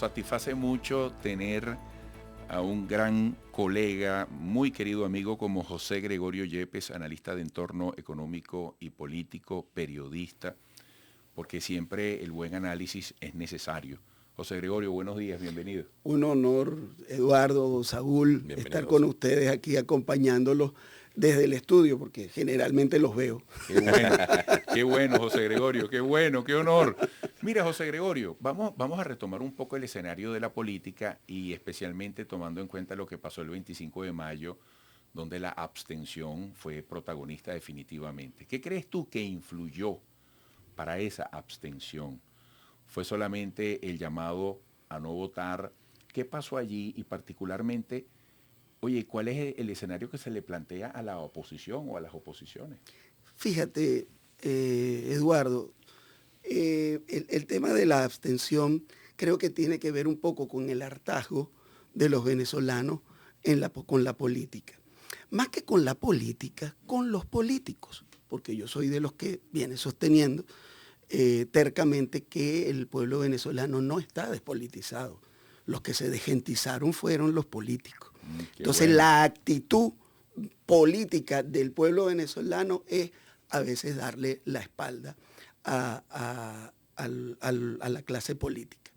Satisface mucho tener a un gran colega, muy querido amigo como José Gregorio Yepes, analista de entorno económico y político, periodista, porque siempre el buen análisis es necesario. José Gregorio, buenos días, bienvenido. Un honor, Eduardo, Saúl, Bienvenido, estar con José. ustedes aquí acompañándolos desde el estudio, porque generalmente los veo. Qué bueno, José Gregorio, qué bueno, qué honor. Mira, José Gregorio, vamos a retomar un poco el escenario de la política y especialmente tomando en cuenta lo que pasó el 25 de mayo, donde la abstención fue protagonista definitivamente. ¿Qué crees tú que influyó para esa abstención? ¿Fue solamente el llamado a no votar? ¿Qué pasó allí? Y particularmente, oye, ¿cuál es el escenario que se le plantea a la oposición o a las oposiciones? Fíjate, Eduardo, el tema de la abstención creo que tiene que ver un poco con el hartazgo de los venezolanos con la política. Más que con la política, con los políticos, porque yo soy de los que viene sosteniendo tercamente que el pueblo venezolano no está despolitizado. Los que se desgentizaron fueron los políticos. Entonces Bueno. la actitud política del pueblo venezolano es a veces darle la espalda a la clase política.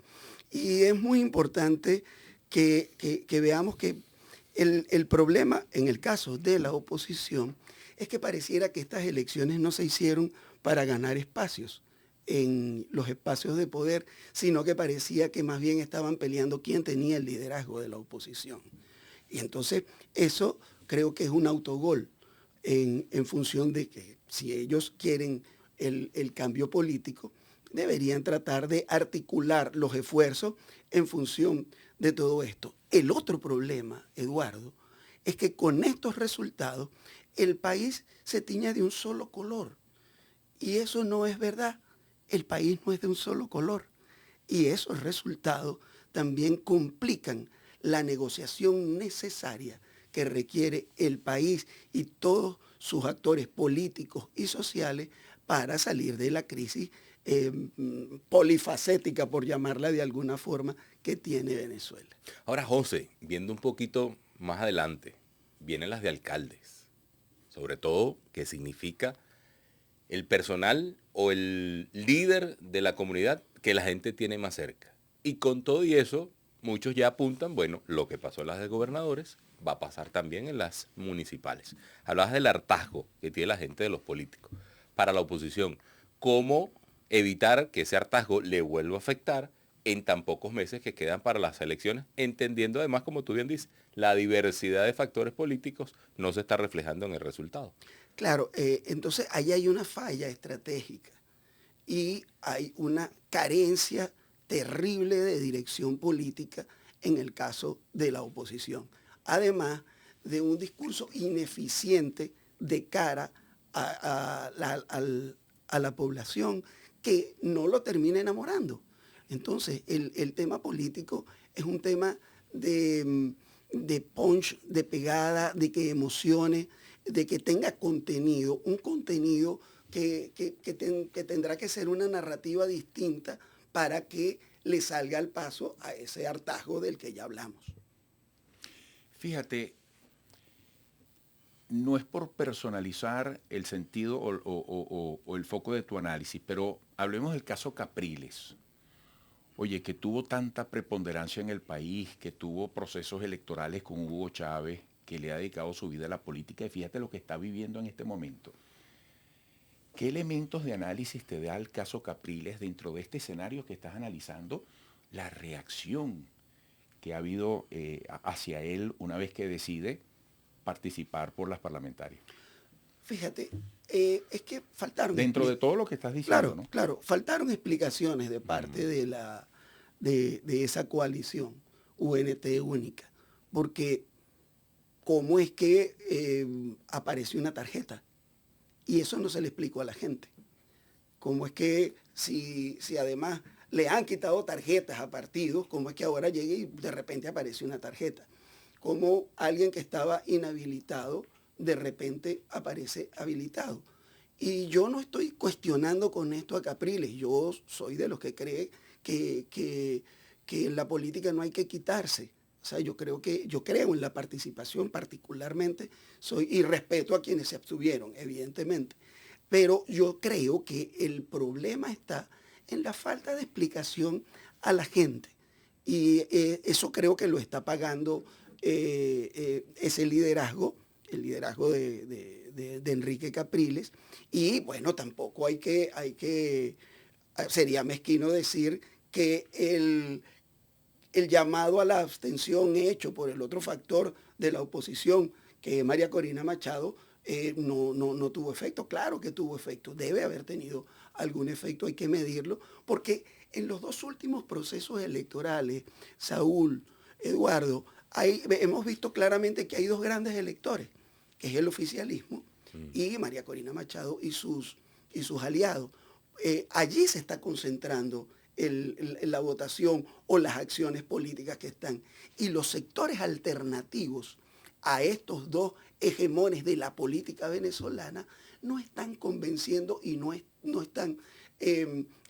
Y es muy importante que veamos que el problema en el caso de la oposición es que pareciera que estas elecciones no se hicieron para ganar espacios en los espacios de poder, sino que parecía que más bien estaban peleando quién tenía el liderazgo de la oposición. Y entonces eso creo que es un autogol en función de que si ellos quieren el cambio político, deberían tratar de articular los esfuerzos en función de todo esto. El otro problema, Eduardo, es que con estos resultados el país se tiñe de un solo color. Y eso no es verdad. El país no es de un solo color. Y esos resultados también complican la negociación necesaria que requiere el país y todos sus actores políticos y sociales para salir de la crisis polifacética, por llamarla de alguna forma, que tiene Venezuela. Ahora, José, viendo un poquito más adelante, vienen las de alcaldes, sobre todo qué significa el personal o el líder de la comunidad que la gente tiene más cerca. Y con todo y eso, muchos ya apuntan, bueno, lo que pasó en las de gobernadores va a pasar también en las municipales. Hablabas del hartazgo que tiene la gente de los políticos. Para la oposición, ¿cómo evitar que ese hartazgo le vuelva a afectar en tan pocos meses que quedan para las elecciones, entendiendo además, como tú bien dices, la diversidad de factores políticos no se está reflejando en el resultado? Claro, entonces ahí hay una falla estratégica y hay una carencia terrible de dirección política en el caso de la oposición. Además de un discurso ineficiente de cara a la población que no lo termina enamorando. Entonces, el tema político es un tema de punch, de pegada, de que emocione, de que tenga contenido, un contenido que tendrá que ser una narrativa distinta para que le salga al paso a ese hartazgo del que ya hablamos. Fíjate, no es por personalizar el sentido o el foco de tu análisis, pero hablemos del caso Capriles. Oye, que tuvo tanta preponderancia en el país, que tuvo procesos electorales con Hugo Chávez, que le ha dedicado su vida a la política y fíjate lo que está viviendo en este momento. ¿Qué elementos de análisis te da el caso Capriles dentro de este escenario que estás analizando? La reacción que ha habido hacia él una vez que decide participar por las parlamentarias. Fíjate, es que faltaron... Dentro de todo lo que estás diciendo, Claro, ¿no? claro, faltaron explicaciones de parte de esa coalición UNT única, porque cómo es que apareció una tarjeta y eso no se le explicó a la gente. Cómo es que si además le han quitado tarjetas a partidos, cómo es que ahora llega y de repente aparece una tarjeta. Cómo alguien que estaba inhabilitado de repente aparece habilitado. Y yo no estoy cuestionando con esto a Capriles, yo soy de los que cree que que en la política no hay que quitarse. O sea, yo creo en la participación particularmente, y respeto a quienes se abstuvieron, evidentemente. Pero yo creo que el problema está en la falta de explicación a la gente. Y eso creo que lo está pagando ese liderazgo, el liderazgo de Enrique Capriles. Y bueno, tampoco sería mezquino decir que el llamado a la abstención hecho por el otro factor de la oposición, que es María Corina Machado, no tuvo efecto. Claro que tuvo efecto, debe haber tenido algún efecto, hay que medirlo, porque en los dos últimos procesos electorales, Saúl, Eduardo, hemos visto claramente que hay dos grandes electores, que es el oficialismo y María Corina Machado y sus aliados. Allí se está concentrando la votación o las acciones políticas que están. Y los sectores alternativos a estos dos hegemones de la política venezolana no están convenciendo y no están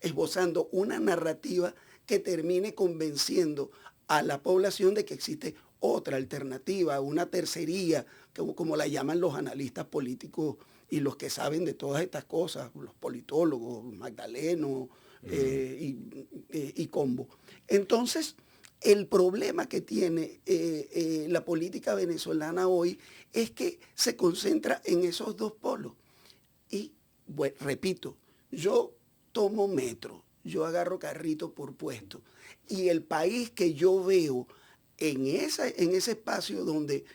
esbozando una narrativa que termine convenciendo a la población de que existe otra alternativa, una tercería, como la llaman los analistas políticos y los que saben de todas estas cosas, los politólogos, Magdaleno y Combo. Entonces, el problema que tiene la política venezolana hoy es que se concentra en esos dos polos. Y, bueno, repito, yo tomo metro, yo agarro carrito por puesto. Y el país que yo veo en ese espacio donde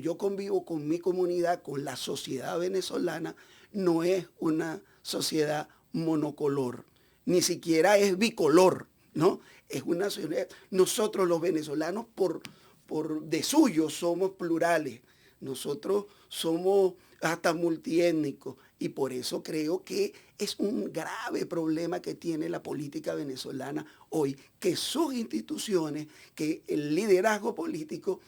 yo convivo con mi comunidad, con la sociedad venezolana, no es una sociedad monocolor, ni siquiera es bicolor, ¿no? Es una sociedad. Nosotros los venezolanos de suyo somos plurales, nosotros somos hasta multiétnicos, y por eso creo que es un grave problema que tiene la política venezolana hoy, que sus instituciones, que el liderazgo político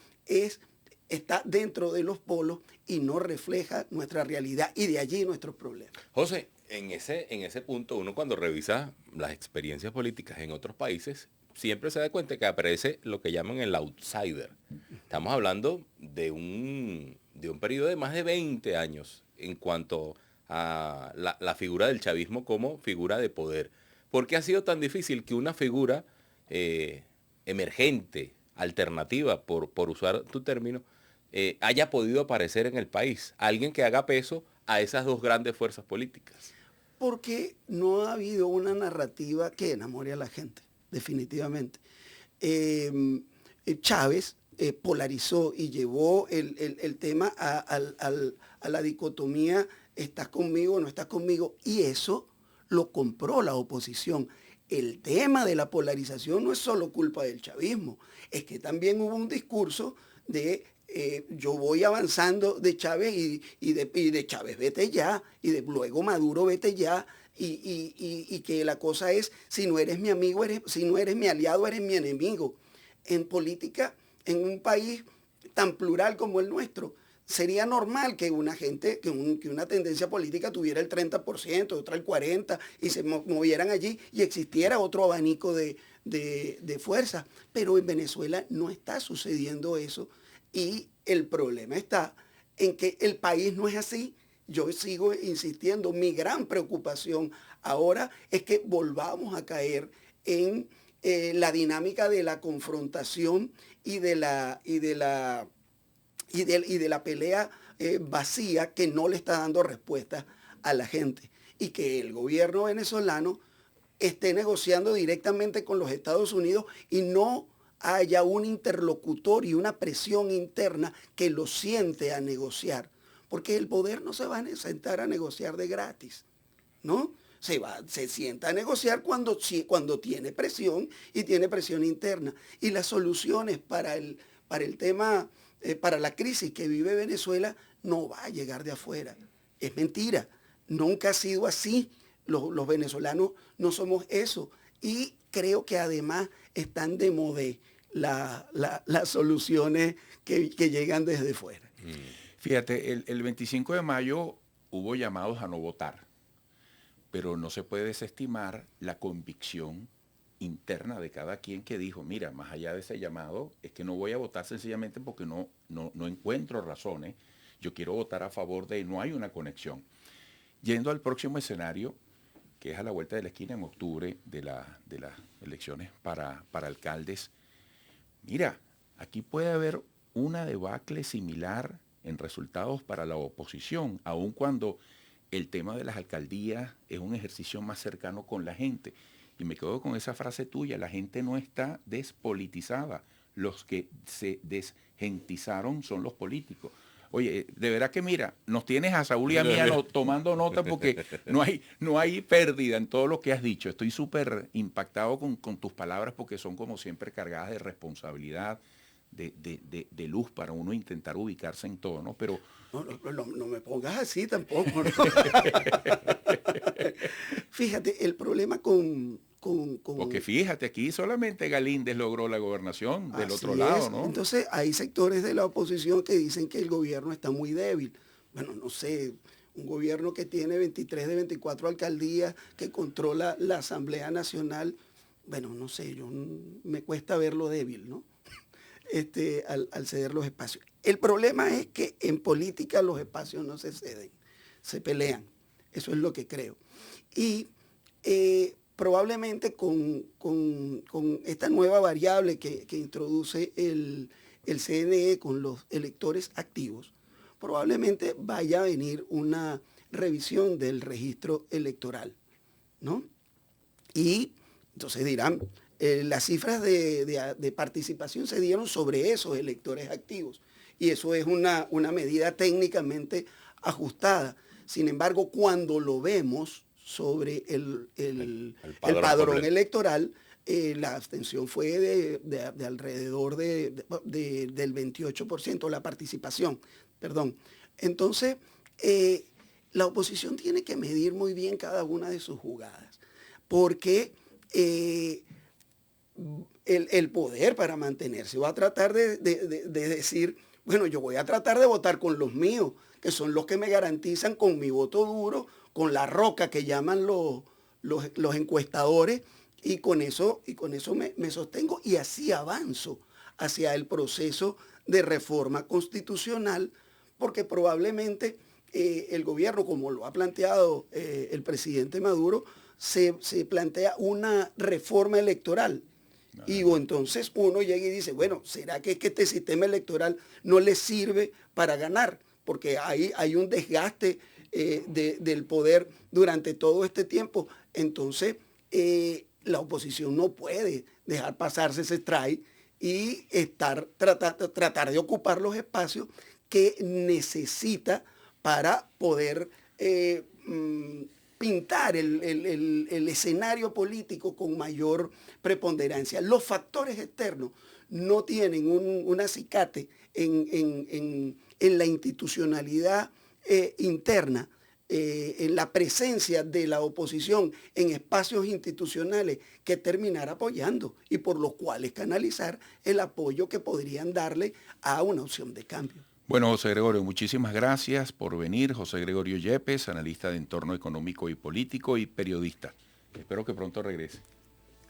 está dentro de los polos y no refleja nuestra realidad, y de allí nuestros problemas. José, en ese punto, uno cuando revisa las experiencias políticas en otros países, siempre se da cuenta que aparece lo que llaman el outsider. Estamos hablando de un periodo de más de 20 años en cuanto a la figura del chavismo como figura de poder. ¿Por qué ha sido tan difícil que una figura emergente, alternativa, por usar tu término, haya podido aparecer en el país? Alguien que haga peso a esas dos grandes fuerzas políticas. Porque no ha habido una narrativa que enamore a la gente, definitivamente. Chávez polarizó y llevó el tema a la dicotomía, estás conmigo o no estás conmigo, y eso lo compró la oposición. El tema de la polarización no es solo culpa del chavismo, es que también hubo un discurso de yo voy avanzando de Chávez y de Chávez vete ya, y luego Maduro vete ya, y que la cosa es, si no eres mi amigo, si no eres mi aliado, eres mi enemigo. En política, en un país tan plural como el nuestro, sería normal que una tendencia política tuviera el 30%, otra el 40%, y se movieran allí y existiera otro abanico de fuerzas. Pero en Venezuela no está sucediendo eso, y el problema está en que el país no es así. Yo sigo insistiendo, mi gran preocupación ahora es que volvamos a caer en la dinámica de la confrontación y de la pelea vacía que no le está dando respuesta a la gente, y que el gobierno venezolano esté negociando directamente con los Estados Unidos y no haya un interlocutor y una presión interna que lo siente a negociar, porque el poder no se va a sentar a negociar de gratis, ¿no? Se sienta a negociar cuando tiene presión, y tiene presión interna. Y las soluciones para el tema, para la crisis que vive Venezuela, no va a llegar de afuera. Es mentira. Nunca ha sido así. Los venezolanos no somos eso. Y creo que además están de modé las soluciones que llegan desde fuera. Fíjate, el 25 de mayo hubo llamados a no votar, pero no se puede desestimar la convicción interna de cada quien que dijo, mira, más allá de ese llamado, es que no voy a votar sencillamente porque no encuentro razones. Yo quiero votar a favor de, no hay una conexión. Yendo al próximo escenario, que es a la vuelta de la esquina en octubre de las elecciones para alcaldes, mira, aquí puede haber una debacle similar en resultados para la oposición, aun cuando el tema de las alcaldías es un ejercicio más cercano con la gente. Y me quedo con esa frase tuya, la gente no está despolitizada, los que se desgentizaron son los políticos. Oye, de verdad que mira, nos tienes a Saúl y a mí tomando nota porque no hay pérdida en todo lo que has dicho. Estoy súper impactado con tus palabras porque son como siempre cargadas de responsabilidad, de luz para uno intentar ubicarse en todo, ¿no? Pero no me pongas así tampoco, ¿no? Fíjate, el problema con... Porque fíjate, aquí solamente Galíndez logró la gobernación del otro lado, ¿no? Entonces hay sectores de la oposición que dicen que el gobierno está muy débil. Bueno, no sé, un gobierno que tiene 23 de 24 alcaldías, que controla la Asamblea Nacional, bueno, no sé, me cuesta verlo débil, ¿no? Al ceder los espacios. El problema es que en política los espacios no se ceden, se pelean. Eso es lo que creo. Y probablemente con esta nueva variable que introduce el CNE con los electores activos, probablemente vaya a venir una revisión del registro electoral, ¿no? Y entonces dirán, las cifras de participación se dieron sobre esos electores activos y eso es una medida técnicamente ajustada. Sin embargo, cuando lo vemos sobre el padrón electoral, la abstención fue de alrededor del 28%, la participación, perdón. Entonces, la oposición tiene que medir muy bien cada una de sus jugadas, porque el poder para mantenerse va a tratar de decir, bueno, yo voy a tratar de votar con los míos, que son los que me garantizan con mi voto duro, con la roca que llaman los encuestadores, y con eso me sostengo y así avanzo hacia el proceso de reforma constitucional, porque probablemente el gobierno, como lo ha planteado el presidente Maduro, se plantea una reforma electoral. Y entonces uno llega y dice, bueno, ¿será que este sistema electoral no le sirve para ganar? Porque hay un desgaste del poder durante todo este tiempo. Entonces, la oposición no puede dejar pasarse ese try y tratar de ocupar los espacios que necesita para poder pintar el escenario político con mayor preponderancia. Los factores externos no tienen un acicate en la institucionalidad interna, en la presencia de la oposición en espacios institucionales que terminar apoyando y por los cuales canalizar el apoyo que podrían darle a una opción de cambio. Bueno, José Gregorio, muchísimas gracias por venir. José Gregorio Yepes, analista de entorno económico y político y periodista. Espero que pronto regrese.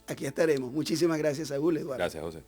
Aquí estaremos. Muchísimas gracias, Saúl, Eduardo. Gracias, José.